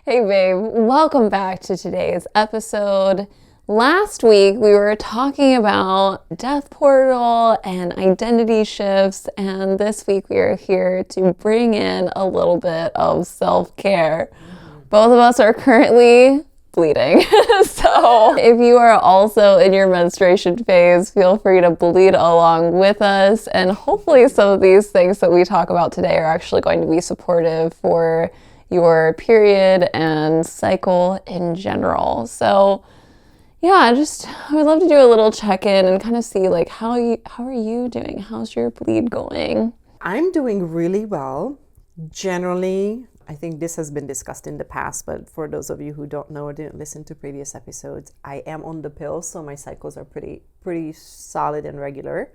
Hey babe, welcome back to today's episode. Last week we were talking about death portal and identity shifts, and this week we are here to bring in a little bit of self-care. Both of us are currently bleeding. So if you are also in your menstruation phase, feel free to bleed along with us, and hopefully some of these things that we talk about today are actually going to be supportive for your period and cycle in general. So yeah, I would love to do a little check-in and kind of see like how are you doing? How's your bleed going? I'm doing really well. Generally, I think this has been discussed in the past, but for those of you who don't know or didn't listen to previous episodes, I am on the pill, so my cycles are pretty solid and regular.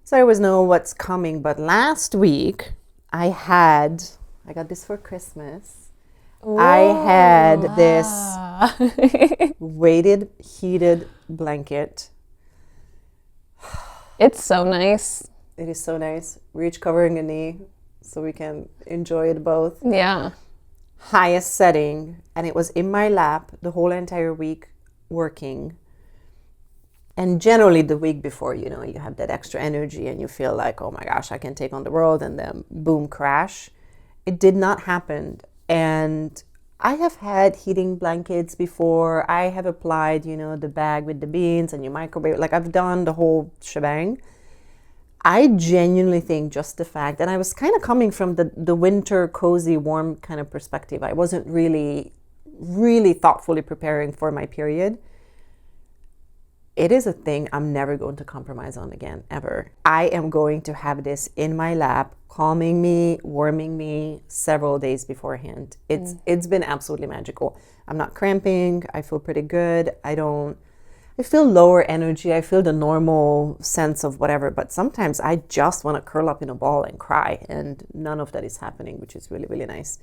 So I always know what's coming, but last week I got this for Christmas. Whoa. I had this weighted, heated blanket. It's so nice. It is so nice. We're each covering a knee so we can enjoy it both. Yeah. Highest setting. And it was in my lap the whole entire week working. And generally the week before, you have that extra energy and you feel like, oh my gosh, I can take on the world, and then boom, crash. It did not happen. And I have had heating blankets before. I have applied, the bag with the beans and you microwave. Like I've done the whole shebang. I genuinely think just the fact, and I was kind of coming from the winter, cozy, warm kind of perspective. I wasn't really thoughtfully preparing for my period. It is a thing I'm never going to compromise on again, ever. I am going to have this in my lap, calming me, warming me several days beforehand. It's been absolutely magical. I'm not cramping. I feel pretty good. I feel lower energy. I feel the normal sense of whatever, but sometimes I just want to curl up in a ball and cry, and none of that is happening, which is really, really nice.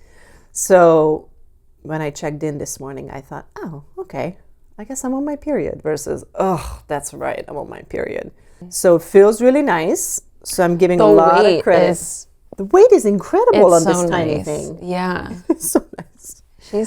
So when I checked in this morning, I thought, oh, okay, I guess I'm on my period, versus, oh, that's right, I'm on my period. So it feels really nice. So I'm giving a lot of credit. The weight is incredible on this tiny thing. Yeah. It's so nice.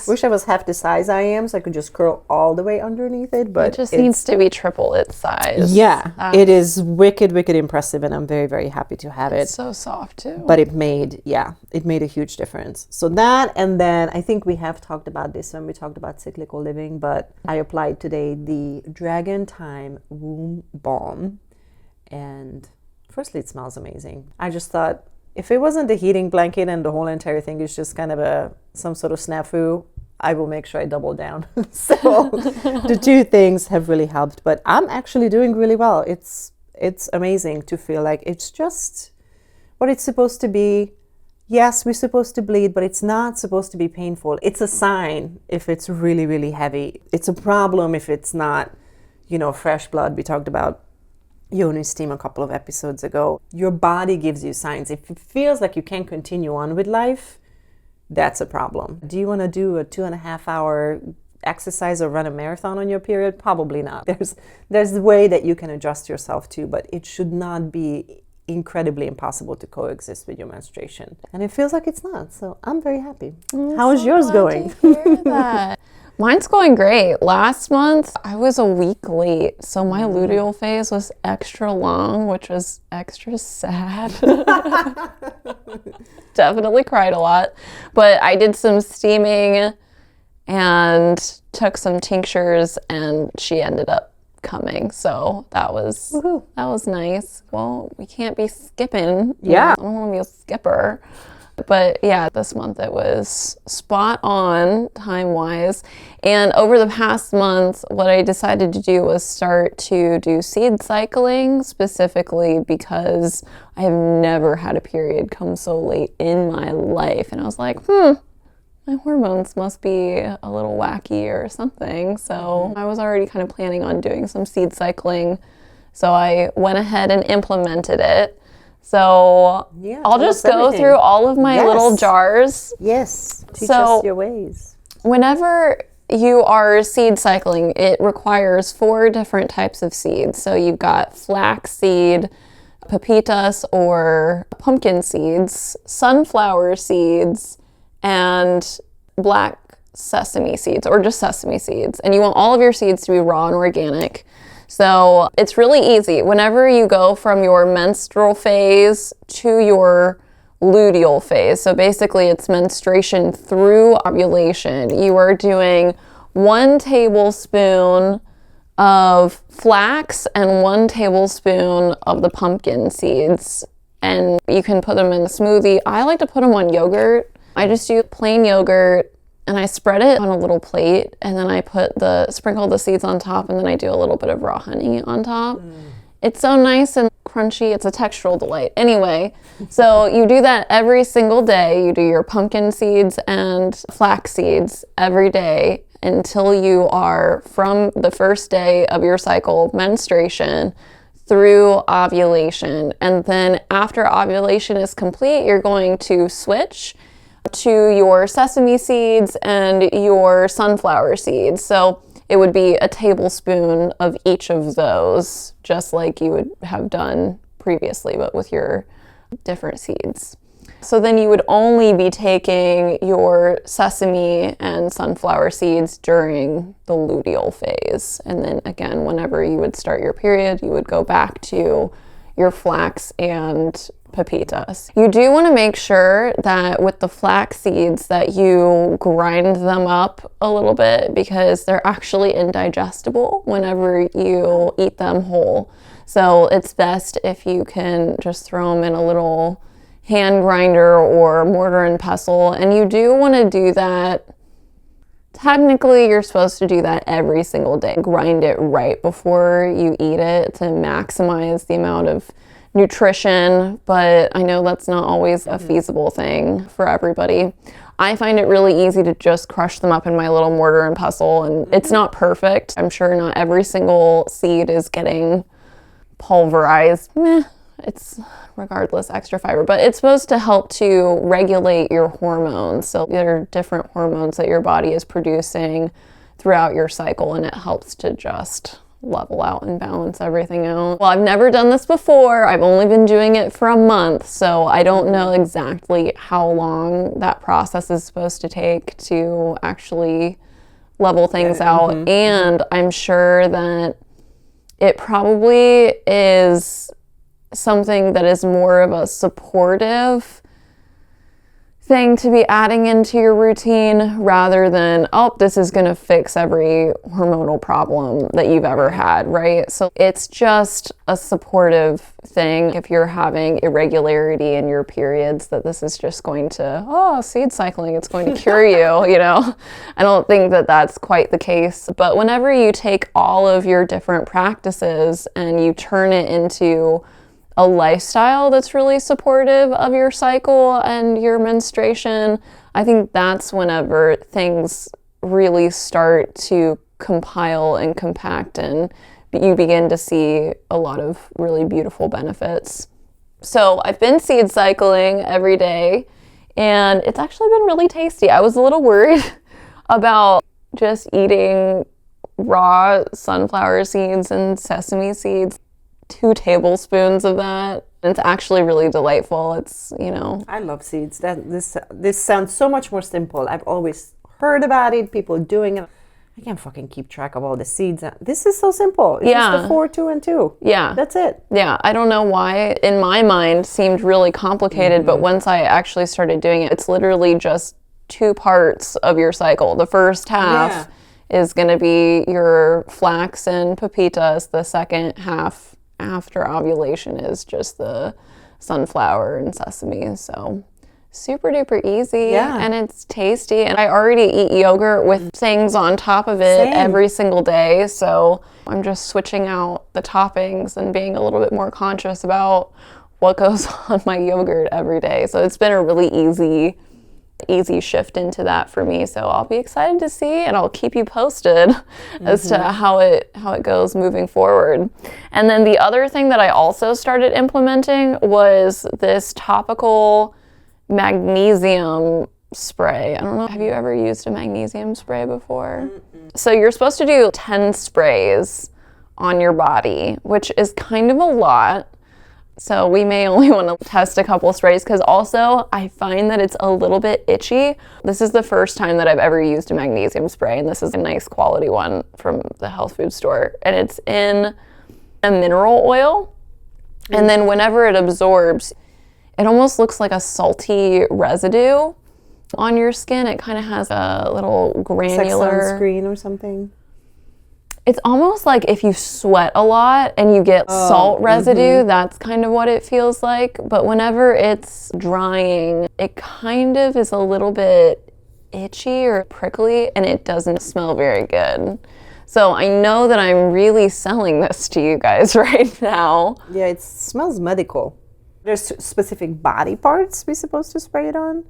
Wish I was half the size I am so I could just curl all the way underneath it. But it just needs to be triple its size. Yeah. It is wicked impressive, and I'm very, very happy to have it. It's so soft too. But it made a huge difference. So that, and then I think we have talked about this when we talked about cyclical living, but I applied today the Dragon Time Womb Balm. And firstly, it smells amazing. I just thought, if it wasn't the heating blanket and the whole entire thing is just kind of some sort of snafu, I will make sure I double down. So the two things have really helped, but I'm actually doing really well. It's amazing to feel like it's just what it's supposed to be. Yes, we're supposed to bleed, but it's not supposed to be painful. It's a sign if it's really, really heavy. It's a problem if it's not, fresh blood. We talked about yoni steam a couple of episodes ago. Your body gives you signs. If it feels like you can't continue on with life, that's a problem. Do you want to do a 2.5 hour exercise or run a marathon on your period? Probably not. There's a way that you can adjust yourself to, but it should not be incredibly impossible to coexist with your menstruation. And it feels like it's not. So I'm very happy. How is yours going? To hear that. Mine's going great. Last month, I was a week late, so my luteal phase was extra long, which was extra sad. Definitely cried a lot. But I did some steaming and took some tinctures, and she ended up coming. So that was nice. Well, we can't be skipping. Yeah. I don't want to be a skipper. But yeah, this month it was spot on time-wise. And over the past month, what I decided to do was start to do seed cycling, specifically because I have never had a period come so late in my life. And I was like, my hormones must be a little wacky or something. So I was already kind of planning on doing some seed cycling. So I went ahead and implemented it. So I'll just go through all of my little jars. Yes, teach us your ways. Whenever you are seed cycling, it requires 4 different types of seeds. So you've got flax seed, pepitas or pumpkin seeds, sunflower seeds, and black sesame seeds or just sesame seeds. And you want all of your seeds to be raw and organic. So it's really easy. Whenever you go from your menstrual phase to your luteal phase, so basically it's menstruation through ovulation, you are doing 1 tablespoon of flax and 1 tablespoon of the pumpkin seeds. And you can put them in a smoothie. I like to put them on yogurt. I just do plain yogurt and I spread it on a little plate, and then I sprinkle the seeds on top, and then I do a little bit of raw honey on top. It's so nice and crunchy. It's a textural delight. Anyway, so you do that every single day. You do your pumpkin seeds and flax seeds every day until you are from the first day of your cycle, menstruation, through ovulation. And then after ovulation is complete, you're going to switch to your sesame seeds and your sunflower seeds. So it would be a tablespoon of each of those, just like you would have done previously, but with your different seeds. So then you would only be taking your sesame and sunflower seeds during the luteal phase. And then again, whenever you would start your period, you would go back to your flax and pepitas. You do want to make sure that with the flax seeds that you grind them up a little bit, because they're actually indigestible whenever you eat them whole. So it's best if you can just throw them in a little hand grinder or mortar and pestle. And you do want to do that. Technically, you're supposed to do that every single day. Grind it right before you eat it to maximize the amount of nutrition, but I know that's not always a feasible thing for everybody. I find it really easy to just crush them up in my little mortar and pestle, and it's not perfect. I'm sure not every single seed is getting pulverized. It's regardless extra fiber, but it's supposed to help to regulate your hormones. So there are different hormones that your body is producing throughout your cycle, and it helps to just level out and balance everything out. Well, I've never done this before. I've only been doing it for a month, so I don't know exactly how long that process is supposed to take to actually level things out. And I'm sure that it probably is something that is more of a supportive thing to be adding into your routine rather than, oh, this is going to fix every hormonal problem that you've ever had, right? So it's just a supportive thing if you're having irregularity in your periods, that this is just going to, seed cycling, it's going to cure you, you know? I don't think that that's quite the case. But whenever you take all of your different practices and you turn it into a lifestyle that's really supportive of your cycle and your menstruation, I think that's whenever things really start to compile and compact and you begin to see a lot of really beautiful benefits. So I've been seed cycling every day and it's actually been really tasty. I was a little worried about just eating raw sunflower seeds and sesame seeds. 2 tablespoons of that. It's actually really delightful. It's, you know. I love seeds. This sounds so much more simple. I've always heard about it, people doing it. I can't fucking keep track of all the seeds. This is so simple. It's just the 4, 2, and 2. Yeah. That's it. Yeah. I don't know why, in my mind, seemed really complicated, but once I actually started doing it, it's literally just 2 parts of your cycle. The first half is going to be your flax and pepitas. The second half after ovulation is just the sunflower and sesame. So super duper easy and it's tasty. And I already eat yogurt with things on top of it every single day. So I'm just switching out the toppings and being a little bit more conscious about what goes on my yogurt every day. So it's been a really easy shift into that for me. So I'll be excited to see, and I'll keep you posted as to how it goes moving forward. And then the other thing that I also started implementing was this topical magnesium spray. I don't know, have you ever used a magnesium spray before? So you're supposed to do 10 sprays on your body, which is kind of a lot. So we may only want to test a couple sprays because also I find that it's a little bit itchy. This is the first time that I've ever used a magnesium spray, and this is a nice quality one from the health food store. And it's in a mineral oil. And then whenever it absorbs, it almost looks like a salty residue on your skin. It kind of has a little granular... It's like sunscreen or something? It's almost like if you sweat a lot and you get salt residue, that's kind of what it feels like. But whenever it's drying, it kind of is a little bit itchy or prickly, and it doesn't smell very good. So I know that I'm really selling this to you guys right now. Yeah, it smells medical. There's specific body parts we're supposed to spray it on?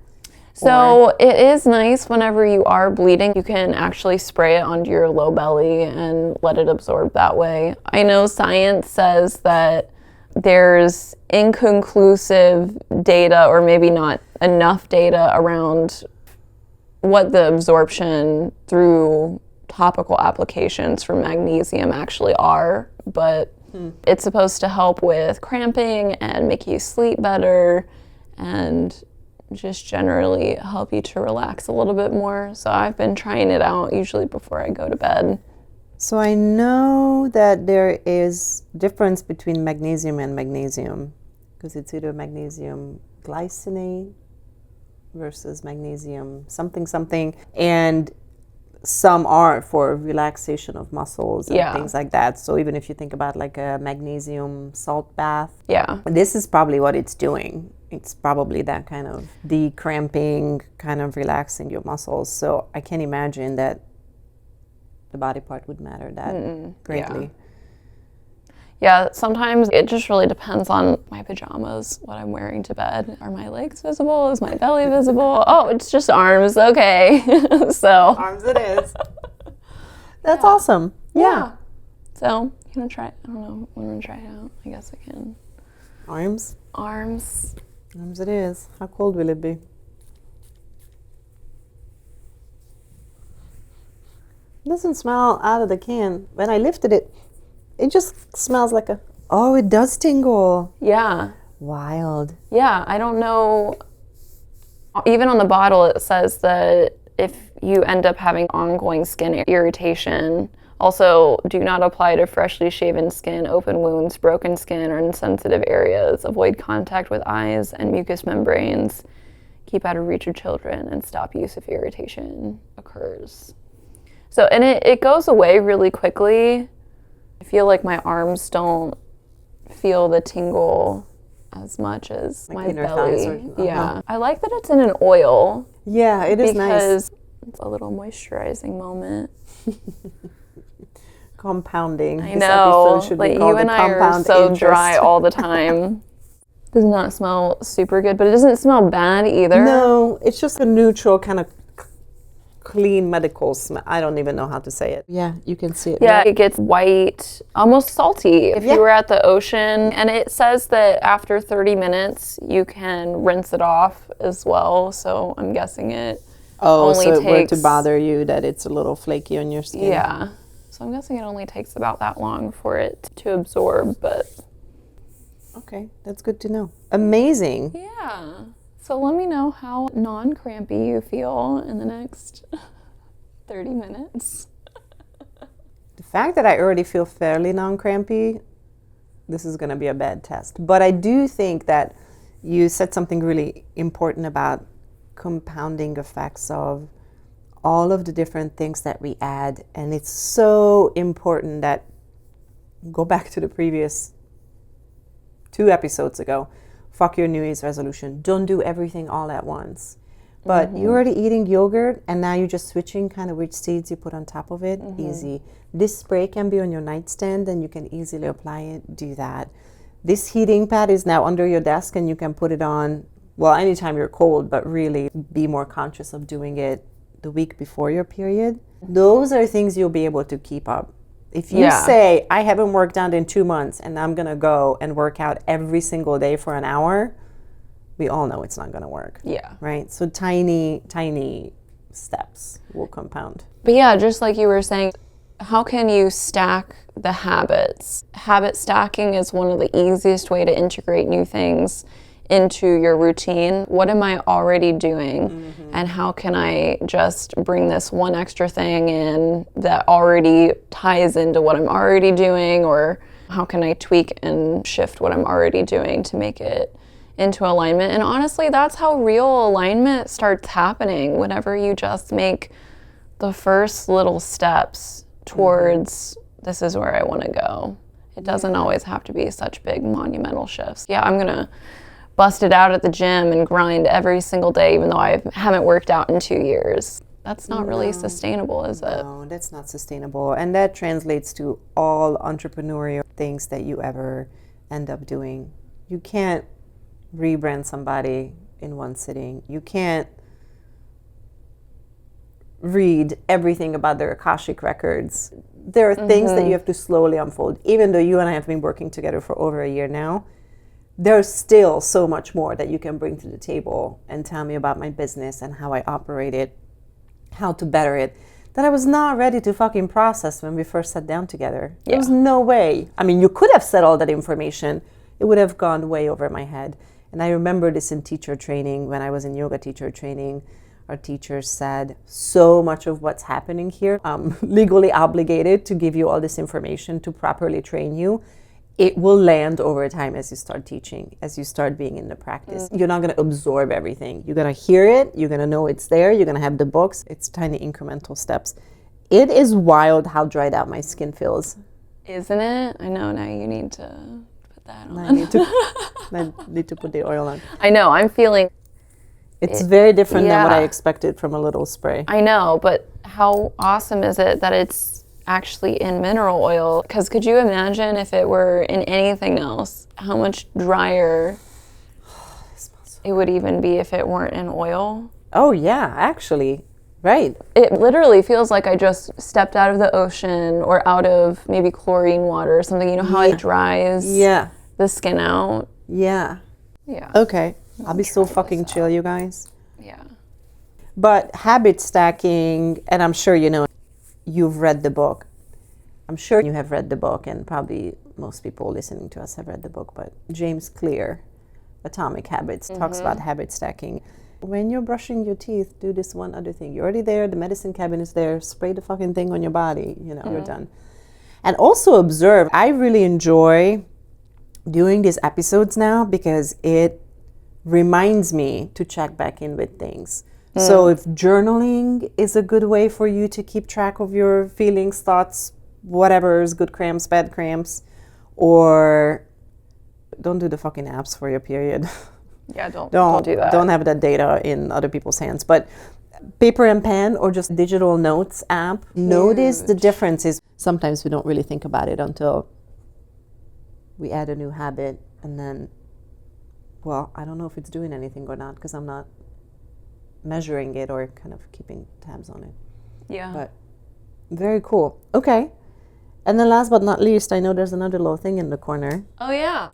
So it is nice whenever you are bleeding, you can actually spray it onto your low belly and let it absorb that way. I know science says that there's inconclusive data, or maybe not enough data, around what the absorption through topical applications for magnesium actually are, but it's supposed to help with cramping and make you sleep better and just generally help you to relax a little bit more. So I've been trying it out usually before I go to bed. So I know that there is difference between magnesium and magnesium, because it's either magnesium glycinate versus magnesium something, and some are for relaxation of muscles and things like that. So even if you think about like a magnesium salt bath, this is probably what it's doing. It's probably that kind of decramping, kind of relaxing your muscles. So I can't imagine that the body part would matter that greatly. Yeah, sometimes it just really depends on my pajamas, what I'm wearing to bed. Are my legs visible? Is my belly visible? Oh, it's just arms. Okay. So arms it is. That's awesome. Yeah. So you want to try it? I don't know. I'm going to try it out. I guess I can. Arms it is. How cold will it be? It doesn't smell out of the can. When I lifted it, it just smells like a... Oh, it does tingle. Yeah. Wild. Yeah, I don't know. Even on the bottle, it says that if you end up having ongoing skin irritation, also do not apply to freshly shaven skin, open wounds, broken skin, or insensitive areas. Avoid contact with eyes and mucous membranes. Keep out of reach of children, and stop use if irritation occurs. So, and it goes away really quickly. I feel like my arms don't feel the tingle as much as like my belly. Or, yeah. I like that it's in an oil. Yeah, it is nice. Because it's a little moisturizing moment. Compounding. I know. Like you and I are so dry all the time. Does not smell super good, but it doesn't smell bad either. No, it's just a neutral kind of clean medical smell. I don't even know how to say it. Yeah, you can see it. Yeah, right? It gets white, almost salty if you were at the ocean. And it says that after 30 minutes, you can rinse it off as well. So I'm guessing it only so it takes... were to bother you that it's a little flaky on your skin. Yeah. So I'm guessing it only takes about that long for it to absorb, but... Okay, that's good to know. Amazing. Yeah. So let me know how non-crampy you feel in the next 30 minutes. The fact that I already feel fairly non-crampy, this is going to be a bad test. But I do think that you said something really important about compounding effects of all of the different things that we add. And it's so important that, go back to the previous 2 episodes ago, fuck your New Year's resolution. Don't do everything all at once. But you're already eating yogurt, and now you're just switching kind of which seeds you put on top of it. Easy. This spray can be on your nightstand, and you can easily apply it. Do that. This heating pad is now under your desk, and you can put it on, well, anytime you're cold, but really be more conscious of doing it the week before your period. Those are things you'll be able to keep up. If you say, I haven't worked out in 2 months and I'm going to go and work out every single day for an hour, we all know it's not going to work. Yeah. Right? So tiny, tiny steps will compound. But yeah, just like you were saying, how can you stack the habits. Habit stacking is one of the easiest way to integrate new things into your routine. What am I already doing? And how can I just bring this one extra thing in that already ties into what I'm already doing? Or how can I tweak and shift what I'm already doing to make it into alignment? And honestly, that's how real alignment starts happening, whenever you just make the first little steps towards this is where I want to go. It doesn't always have to be such big monumental shifts. Yeah, I'm gonna bust it out at the gym and grind every single day, even though I haven't worked out in 2 years. That's not really sustainable, is it? No, that's not sustainable. And that translates to all entrepreneurial things that you ever end up doing. You can't rebrand somebody in one sitting. You can't read everything about their Akashic records. There are things that you have to slowly unfold. Even though you and I have been working together for over a year now, there's still so much more that you can bring to the table and tell me about my business and how I operate it, how to better it, that I was not ready to fucking process when we first sat down together. There was no way. I mean, you could have said all that information. It would have gone way over my head. And I remember this in teacher training. When I was in yoga teacher training, our teacher said, so much of what's happening here, I'm legally obligated to give you all this information to properly train you. It will land over time as you start teaching, as you start being in the practice. You're not going to absorb everything. You're going to hear it. You're going to know it's there. You're going to have the books. It's tiny incremental steps. It is wild how dried out my skin feels. Isn't it? I know, now you need to put that on. I need to put the oil on. I know, I'm feeling... It's very different than what I expected from a little spray. I know, but how awesome is it that it's actually in mineral oil? Because could you imagine if it were in anything else, how much drier it would even be if it weren't in oil? Oh yeah, actually, right. It literally feels like I just stepped out of the ocean or out of maybe chlorine water or something. You know how it dries the skin out? Yeah. Yeah. Okay. I'll be so fucking chill, you guys. Yeah. But habit stacking, and I'm sure you know, you've read the book. I'm sure you have read the book, and probably most people listening to us have read the book, but James Clear, Atomic Habits, talks about habit stacking. When you're brushing your teeth, do this one other thing. You're already there, the medicine cabinet is there, spray the fucking thing on your body, you know, you're done. And also observe. I really enjoy doing these episodes now because it reminds me to check back in with things. So if journaling is a good way for you to keep track of your feelings, thoughts, whatever is good cramps, bad cramps, or don't do the fucking apps for your period. Yeah, don't do that. Don't have that data in other people's hands. But paper and pen or just digital notes app, notice the differences. Sometimes we don't really think about it until we add a new habit and then, well, I don't know if it's doing anything or not because I'm not measuring it or kind of keeping tabs on it. Yeah. But very cool. Okay. And then last but not least, I know there's another little thing in the corner. Oh, yeah.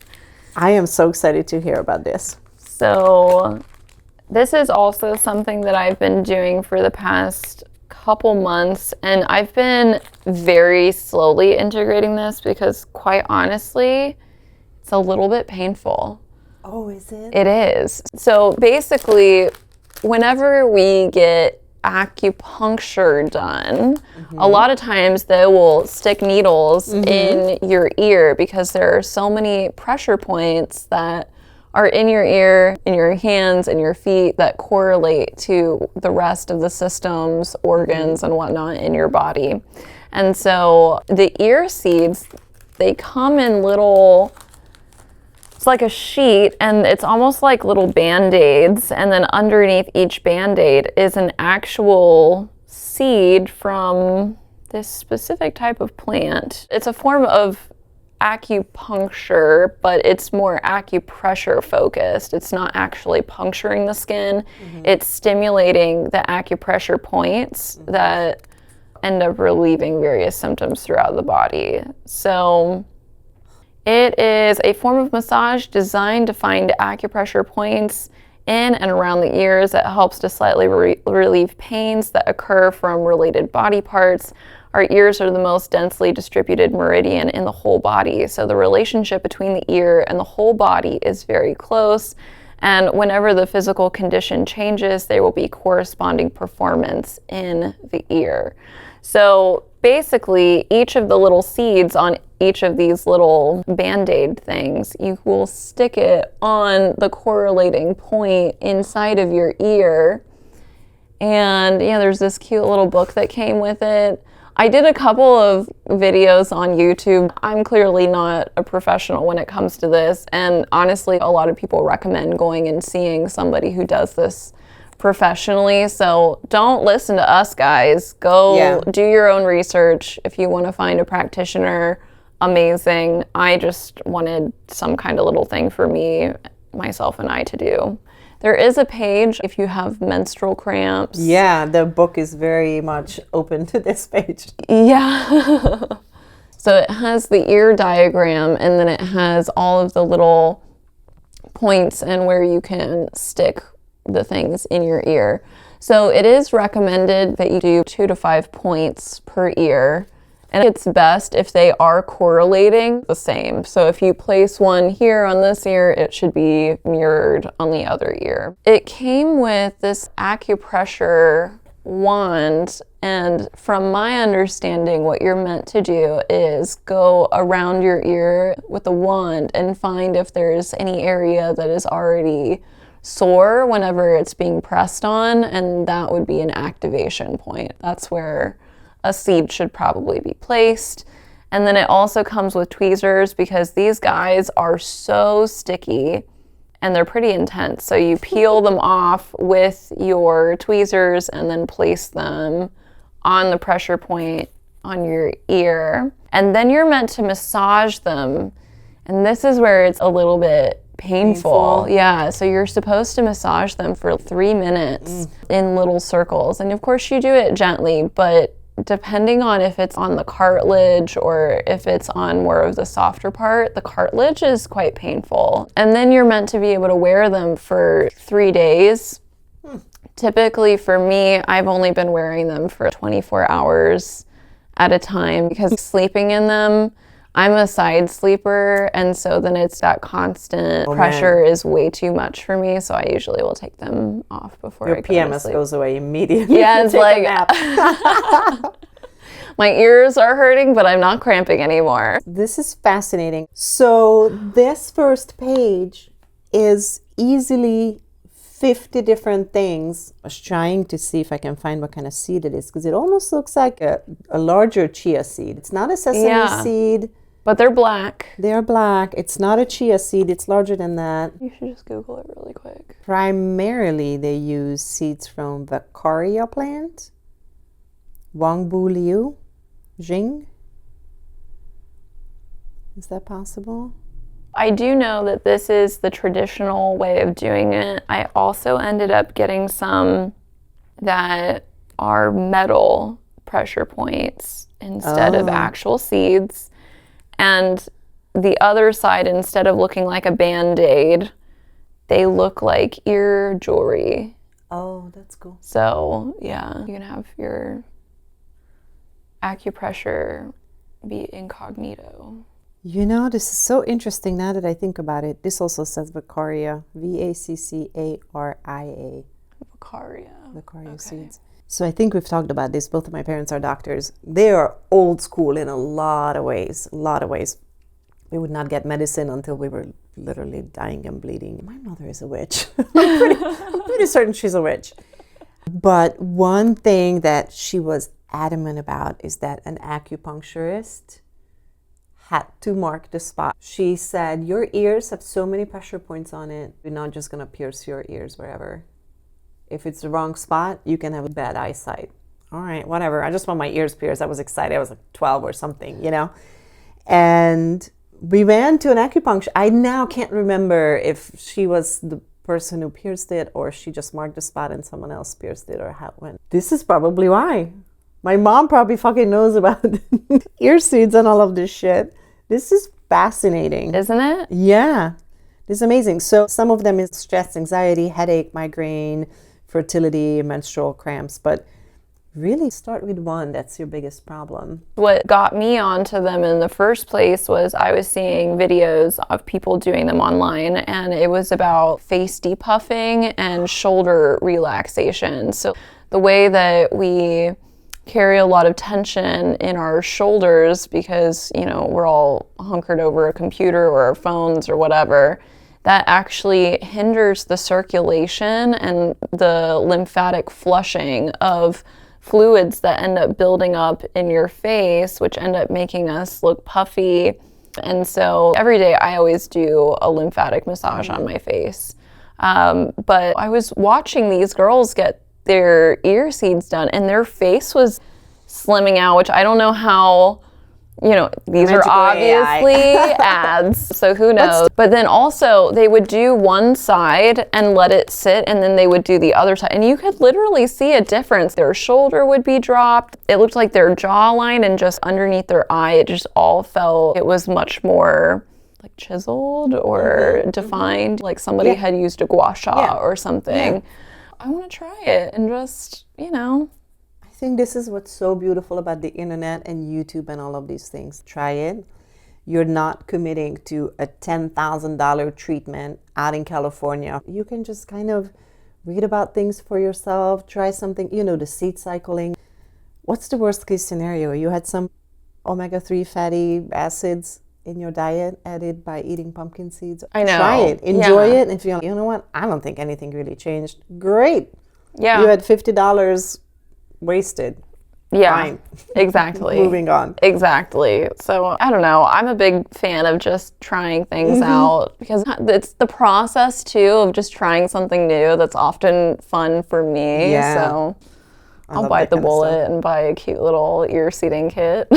I am so excited to hear about this. So this is also something that I've been doing for the past couple months, and I've been very slowly integrating this because quite honestly, it's a little bit painful. Oh, is it? It is. So basically, whenever we get acupuncture done, a lot of times they will stick needles in your ear because there are so many pressure points that are in your ear, in your hands, and your feet that correlate to the rest of the systems, organs, and whatnot in your body. And so the ear seeds, they come in little... It's like a sheet, and it's almost like little Band-Aids, and then underneath each Band-Aid is an actual seed from this specific type of plant. It's a form of acupuncture, but it's more acupressure focused. It's not actually puncturing the skin. It's stimulating the acupressure points that end up relieving various symptoms throughout the body. So it is a form of massage designed to find acupressure points in and around the ears that helps to slightly relieve pains that occur from related body parts Our ears are the most densely distributed meridian in the whole body. So the relationship between the ear and the whole body is very close. And whenever the physical condition changes, there will be corresponding performance in the ear. So basically, each of the little seeds on each of these little Band-Aid things, you will stick it on the correlating point inside of your ear. And yeah, there's this cute little book that came with it. I did a couple of videos on YouTube. I'm clearly not a professional when it comes to this. And honestly, a lot of people recommend going and seeing somebody who does this professionally. So don't listen to us, guys. Go do your own research. If you want to find a practitioner, amazing. I just wanted some kind of little thing for me, myself and I to do. There is a page if you have menstrual cramps. Yeah, the book is very much open to this page. Yeah. So it has the ear diagram, and then it has all of the little points and where you can stick the things in your ear. So it is recommended that you do 2 to 5 points per ear. And it's best if they are correlating the same. So if you place one here on this ear, it should be mirrored on the other ear. It came with this acupressure wand, and from my understanding, what you're meant to do is go around your ear with the wand and find if there's any area that is already sore whenever it's being pressed on, and that would be an activation point. That's where a seed should probably be placed. And then it also comes with tweezers because these guys are so sticky and they're pretty intense. So you peel them off with your tweezers and then place them on the pressure point on your ear. And then you're meant to massage them. And this is where it's a little bit painful. Yeah, so you're supposed to massage them for 3 minutes in little circles. And of course you do it gently, but depending on if it's on the cartilage or if it's on more of the softer part, the cartilage is quite painful. And then you're meant to be able to wear them for 3 days. Typically for me, I've only been wearing them for 24 hours at a time because sleeping in them, I'm a side sleeper, and so then it's that constant pressure is way too much for me, so I usually will take them off before I go to sleep. Your PMS goes away immediately. Yeah, it's like my ears are hurting, but I'm not cramping anymore. This is fascinating. So this first page is easily 50 different things. I was trying to see if I can find what kind of seed it is, because it almost looks like a larger chia seed. It's not a sesame seed. But they're black. They are black. It's not a chia seed. It's larger than that. You should just Google it really quick. Primarily, they use seeds from the Vacaria plant, Wangbu Liu, Jing. Is that possible? I do know that this is the traditional way of doing it. I also ended up getting some that are metal pressure points instead of actual seeds. And the other side, instead of looking like a Band-Aid, they look like ear jewelry. Oh, that's cool. So, yeah, you can have your acupressure be incognito. You know, this is so interesting now that I think about it. This also says Vacaria, Vaccaria. Vacaria seeds. So I think we've talked about this. Both of my parents are doctors. They are old school in a lot of ways. We would not get medicine until we were literally dying and bleeding. My mother is a witch. I'm pretty certain she's a witch. But one thing that she was adamant about is that an acupuncturist had to mark the spot. She said, your ears have so many pressure points on it. You're not just going to pierce your ears wherever. If it's the wrong spot, you can have bad eyesight. All right, whatever. I just want my ears pierced. I was excited. I was like 12 or something, you know? And we went to an acupuncture. I now can't remember if she was the person who pierced it or she just marked the spot and someone else pierced it or how it went. This is probably why. My mom probably fucking knows about ear seeds and all of this shit. This is fascinating. Isn't it? Yeah. This is amazing. So some of them is stress, anxiety, headache, migraine, fertility, menstrual cramps, but Really start with one that's your biggest problem. What got me onto them in the first place was I was seeing videos of people doing them online, and it was about face depuffing and shoulder relaxation. So the way that we carry a lot of tension in our shoulders because, we're all hunkered over a computer or our phones or whatever, that actually hinders the circulation and the lymphatic flushing of fluids that end up building up in your face, which end up making us look puffy. And so every day I always do a lymphatic massage on my face. But I was watching these girls get their ear seeds done, and their face was slimming out, which I don't know how, these are obviously ads, so who knows. But then also they would do one side and let it sit, and then they would do the other side. And you could literally see a difference. Their shoulder would be dropped. It looked like their jawline and just underneath their eye, it just all felt, it was much more like chiseled or defined, like somebody had used a gua sha or something. Yeah. I want to try it and just, I think this is what's so beautiful about the internet and YouTube and all of these things. Try it. You're not committing to a $10,000 treatment out in California. You can just kind of read about things for yourself, try something, the seed cycling. What's the worst case scenario? You had some omega-3 fatty acids in your diet added by eating pumpkin seeds. I know. Try it. Enjoy it. And if you know what? I don't think anything really changed. Great. Yeah. You had $50 wasted. Yeah, fine. Exactly. Moving on. Exactly. So I don't know. I'm a big fan of just trying things out because it's the process too of just trying something new that's often fun for me. Yeah. So I'll bite the bullet and buy a cute little ear seeding kit.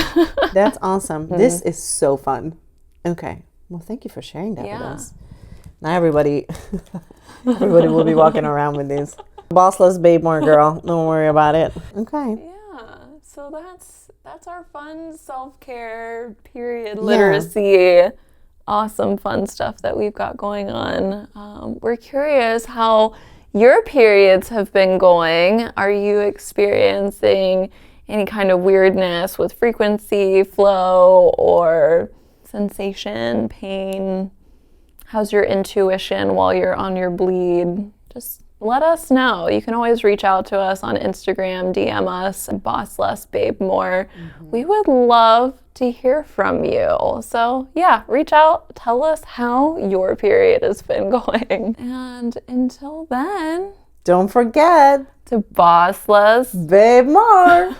That's awesome. This is so fun. Okay. Well, thank you for sharing that with us. Now everybody will be walking around with these. Bossless babe more girl. Don't worry about it. Okay. Yeah. So that's our fun self-care period literacy. Awesome fun stuff that we've got going on. We're curious how your periods have been going. Are you experiencing any kind of weirdness with frequency, flow, or sensation, pain? How's your intuition while you're on your bleed? Just let us know. You can always reach out to us on Instagram, DM us, @BossLessBabeMore. We would love to hear from you. So yeah, reach out, tell us how your period has been going. And until then, don't forget to boss less, babe more.